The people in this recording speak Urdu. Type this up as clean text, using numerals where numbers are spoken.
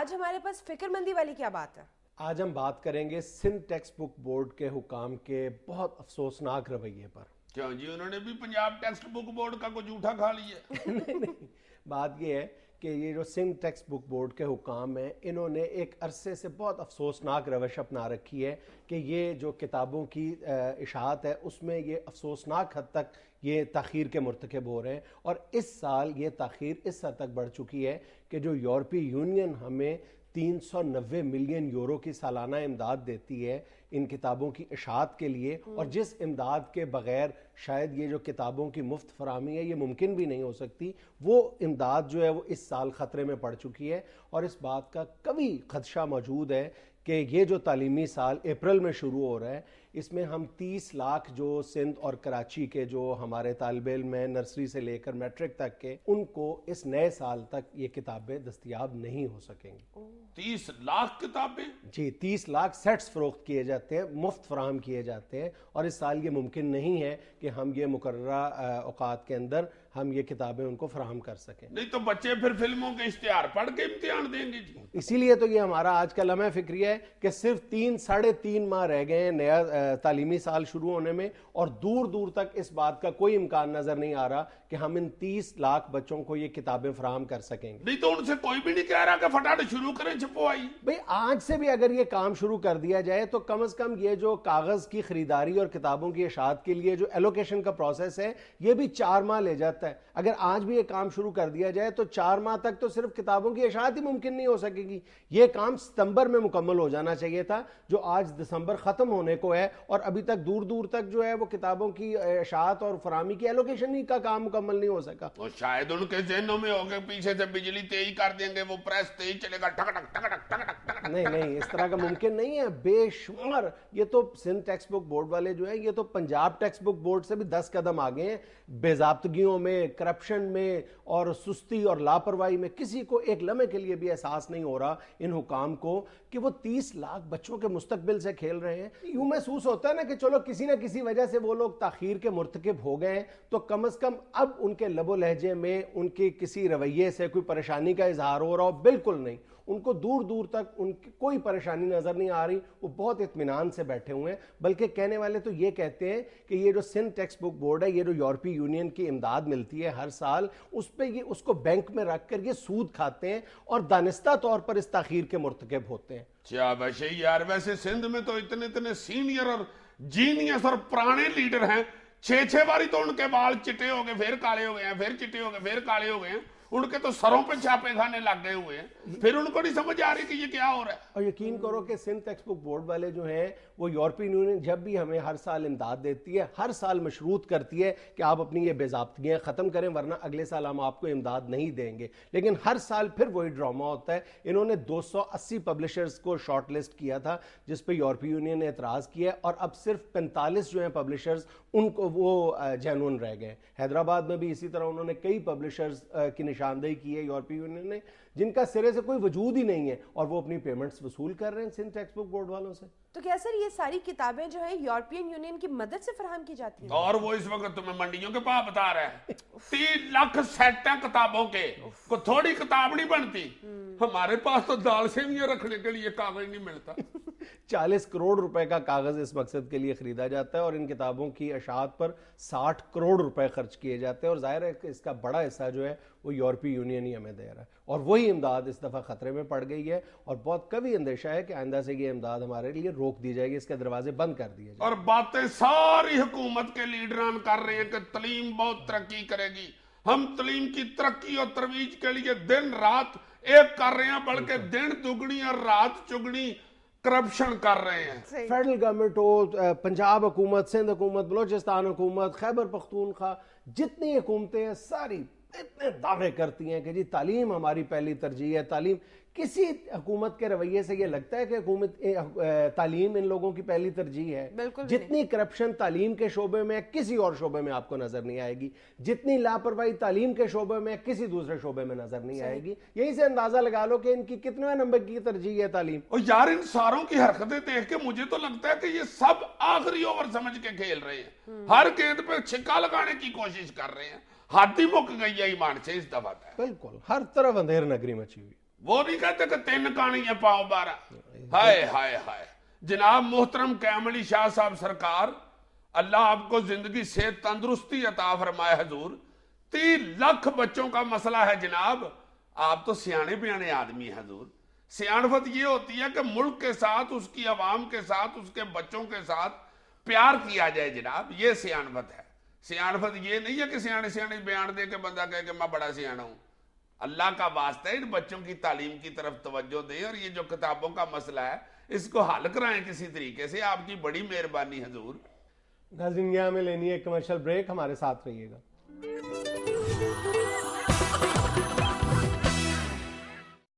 آج ہمارے پاس فکر مندی والی کیا بات ہے؟ آج ہم بات کریں گے سندھ ٹیکسٹ بک بورڈ کے حکام کے بہت افسوسناک رویے پر. کیوں جی انہوں نے بھی پنجاب ٹیکسٹ بک بورڈ کا کوئی جھوٹا کھا لیا؟ نہیں, بات یہ ہے کہ یہ جو سندھ ٹیکسٹ بک بورڈ کے حکام ہیں انہوں نے ایک عرصے سے بہت افسوسناک روش اپنا رکھی ہے کہ یہ جو کتابوں کی اشاعت ہے اس میں یہ افسوسناک حد تک یہ تاخیر کے مرتکب ہو رہے ہیں. اور اس سال یہ تاخیر اس حد تک بڑھ چکی ہے کہ جو یورپی یونین ہمیں 390 ملین یورو کی سالانہ امداد دیتی ہے ان کتابوں کی اشاعت کے لیے, اور جس امداد کے بغیر شاید یہ جو کتابوں کی مفت فراہمی ہے یہ ممکن بھی نہیں ہو سکتی, وہ امداد جو ہے وہ اس سال خطرے میں پڑ چکی ہے. اور اس بات کا قوی خدشہ موجود ہے کہ یہ جو تعلیمی سال اپریل میں شروع ہو رہا ہے اس میں ہم 30 لاکھ جو سندھ اور کراچی کے جو ہمارے طالب علم ہیں نرسری سے لے کر میٹرک تک کے, ان کو اس نئے سال تک یہ کتابیں دستیاب نہیں ہو سکیں گی. 30 لاکھ کتابیں؟ جی 30 لاکھ سیٹس فروخت کیے جاتے ہیں, مفت فراہم کیے جاتے ہیں, اور اس سال یہ ممکن نہیں ہے کہ ہم یہ مقررہ اوقات کے اندر ہم یہ کتابیں ان کو فراہم کر سکیں. نہیں تو بچے پھر فلموں کے اشتہار پڑھ کے امتحان دیں گے جی. اسی لیے تو یہ ہمارا آج کا لمحہ فکری ہے کہ صرف 3-3.5 ماہ رہ گئے ہیں نیا تعلیمی سال شروع ہونے میں, اور دور دور تک اس بات کا کوئی امکان نظر نہیں آ رہا کہ ہم ان 30 لاکھ بچوں کو یہ کتابیں فراہم کر سکیں گے. نہیں تو ان سے کوئی بھی نہیں کہہ رہا کہ فٹاٹ شروع کریں چھپوائی. بھئی آج سے بھی اگر یہ کام شروع کر دیا جائے تو کم از کم یہ جو کاغذ کی خریداری اور کتابوں کی اشاعت کے لیے جو ایلوکیشن کا پروسیس ہے یہ بھی 4 ماہ لے جاتا ہے. اگر آج بھی یہ کام شروع کر دیا جائے تو 4 ماہ تک تو صرف کتابوں کی اشاعت ہی ممکن نہیں ہو سکے گی. یہ کام ستمبر میں مکمل ہو جانا چاہیے تھا جو آج دسمبر ختم ہونے کو ہے, اور ابھی تک دور دور تک جو ہے وہ کتابوں کی اشاعت اور فراہمی کی ایلوکیشن ہی کا کام مکمل نہیں ہو سکا. اور شاید ان کے ذہنوں میں ہوگا پیچھے سے بجلی تیز کر دیں گے, وہ پریس تیز چلے گا, ٹک ٹک ٹک ٹک ٹک ٹک. نہیں اس طرح کا ممکن نہیں ہے. بے شمار یہ تو سندھ ٹیکسٹ بک بورڈ والے جو ہیں یہ تو پنجاب ٹیکسٹ بک بورڈ سے بھی 10 قدم آگے ہیں بے ضابطگیوں میں, کرپشن میں اور سستی اور لاپرواہی میں. کسی کو ایک لمحے کے لیے بھی احساس نہیں ہو رہا ان حکام کو کہ وہ 30 لاکھ بچوں کے مستقبل سے کھیل رہے ہیں. یوں محسوس ہوتا ہے نا کہ چلو کسی نہ کسی وجہ سے وہ لوگ تاخیر کے مرتکب ہو گئے ہیں تو کم از کم اب ان کے لب و لہجے میں ان کے کسی رویے سے کوئی پریشانی کا اظہار ہو رہا ہو. بالکل نہیں, ان کو دور دور تک ان کی کوئی پریشانی نظر نہیں آ رہی. وہ بہت اطمینان سے بیٹھے ہوئے ہیں. بلکہ کہنے والے تو یہ کہتے ہیں کہ یہ جو سندھ ٹیکسٹ بک بورڈ ہے, یہ جو یورپی یونین کی امداد ملتی ہے ہر سال, اس پہ یہ اس کو بینک میں رکھ کر یہ سود کھاتے ہیں اور دانستہ طور پر اس تاخیر کے مرتکب ہوتے ہیں. کیا ویسے یار, ویسے سندھ میں تو اتنے سینئر اور جینیس اور پرانے لیڈر ہیں, 6 باری تو ان کے بال چٹے ہو گئے پھر کالے ہو گئے ہیں, پھر چٹے ہو گئے پھر کالے ہو گئے ہیں. ان کے تو سروں پہ چھاپے کھانے لگ گئے ہوئے ہیں, پھر ان کو نہیں سمجھ آ رہی کہ یہ کیا ہو رہا ہے. اور یقین کرو کہ سندھ ٹیکسٹ بک بورڈ والے جو ہیں وہ یورپی یونین جب بھی ہمیں ہر سال امداد دیتی ہے ہر سال مشروط کرتی ہے کہ آپ اپنی یہ بے ضابطگیاں ختم کریں ورنہ اگلے سال ہم آپ کو امداد نہیں دیں گے. لیکن ہر سال پھر وہی ڈرامہ ہوتا ہے. انہوں نے 280 پبلشرز کو شارٹ لسٹ کیا تھا جس پہ یورپی یونین نے اعتراض کیا, اور اب صرف 45 جو ہیں پبلشرز ان کو وہ جینون رہ گئے. حیدرآباد میں بھی اسی طرح انہوں نے کئی پبلشرز کی نشاندہی کی ہے یورپی یونین نے جن کا سرے سے کوئی وجود ہی نہیں ہے, اور وہ اپنی پیمنٹس وصول کر رہے ہیں سندھ ٹیکسٹ بک بورڈ والوں سے. تو کیا سر یہ ساری کتابیں جو ہیں یورپین یونین کی مدد سے فراہم کی جاتی ہیں؟ اور وہ اس وقت تمہیں منڈیوں کے پاس بتا رہا ہے 3 لاکھ سیٹ ہیں کتابوں کے, کو تھوڑی کتاب نہیں بنتی. ہمارے پاس تو دال سیویاں رکھنے کے لیے کاغذ نہیں ملتا. 40 کروڑ روپے کا کاغذ اس مقصد کے لیے خریدا جاتا ہے, اور ان کتابوں کی اشاعت پر 60 کروڑ روپے خرچ کیے جاتے ہیں, اور ظاہر ہے کہ اس کا بڑا حصہ جو ہے وہ یورپی یونین ہی ہمیں دے رہا ہے. اور وہی امداد اس دفعہ خطرے میں پڑ گئی ہے, اور بہت قوی اندیشہ ہے کہ آئندہ سے یہ امداد ہمارے لیے روک دی جائے گی, اس کے دروازے بند کر دیے جائیں. اور باتیں ساری حکومت کے لیڈران کر رہے ہیں کہ تعلیم بہت ترقی کرے گی, ہم تعلیم کی ترقی اور ترویج کے لیے دن رات ایک کر رہے ہیں, بلکہ دن دگنی اور رات چگنی کرپشن کر رہے ہیں. فیڈرل گورنمنٹ ہو, پنجاب حکومت, سندھ حکومت, بلوچستان حکومت, خیبر پختونخوا, جتنی حکومتیں ہیں ساری اتنے دعوے کرتی ہیں کہ جی تعلیم ہماری پہلی ترجیح ہے. تعلیم کسی حکومت کے رویے سے یہ لگتا ہے کہ حکومت تعلیم ان لوگوں کی پہلی ترجیح ہے. جتنی کرپشن تعلیم کے شعبے میں کسی اور شعبے میں آپ کو نظر نہیں آئے گی, جتنی لاپرواہی تعلیم کے شعبے میں کسی دوسرے شعبے میں نظر نہیں آئے گی. یہیں سے اندازہ لگا لو کہ ان کی کتنے نمبر کی ترجیح ہے تعلیم. اور یار ان ساروں کی حرکتیں دیکھ کے مجھے تو لگتا ہے کہ یہ سب آخری اوور سمجھ کے کھیل رہے ہیں, ہر گیند پہ چھکا لگانے کی کوشش کر رہے ہیں. ہاتھی مک گئی ہے ایمان سے اس دفعہ. بالکل ہر طرف اندھیر نگری مچی ہوئی. وہ نہیں کہتے کہ 3 کہانیاں پاؤ 12. ہائے ہائے ہائے. جناب محترم قیام علی شاہ صاحب سرکار, اللہ آپ کو زندگی سے تندرستی عطا فرمائے حضور. 3 لاکھ بچوں کا مسئلہ ہے جناب. آپ تو سیانے بیانے آدمی ہیں حضور. سیانفت یہ ہوتی ہے کہ ملک کے ساتھ, اس کی عوام کے ساتھ, اس کے بچوں کے ساتھ پیار کیا جائے جناب. یہ سیانفت ہے. سیانفت یہ نہیں ہے کہ سیانے سیانے بیان دے کے بندہ کہے کہ میں بڑا سیانا ہوں. اللہ کا واسطہ ہے ان بچوں کی تعلیم کی طرف توجہ دیں, اور یہ جو کتابوں کا مسئلہ ہے اس کو حل کرائیں کسی طریقے سے. آپ کی بڑی مہربانی حضور. ناظرین یہاں ہمیں لینی ہے کمرشل بریک, ہمارے ساتھ رہیے گا.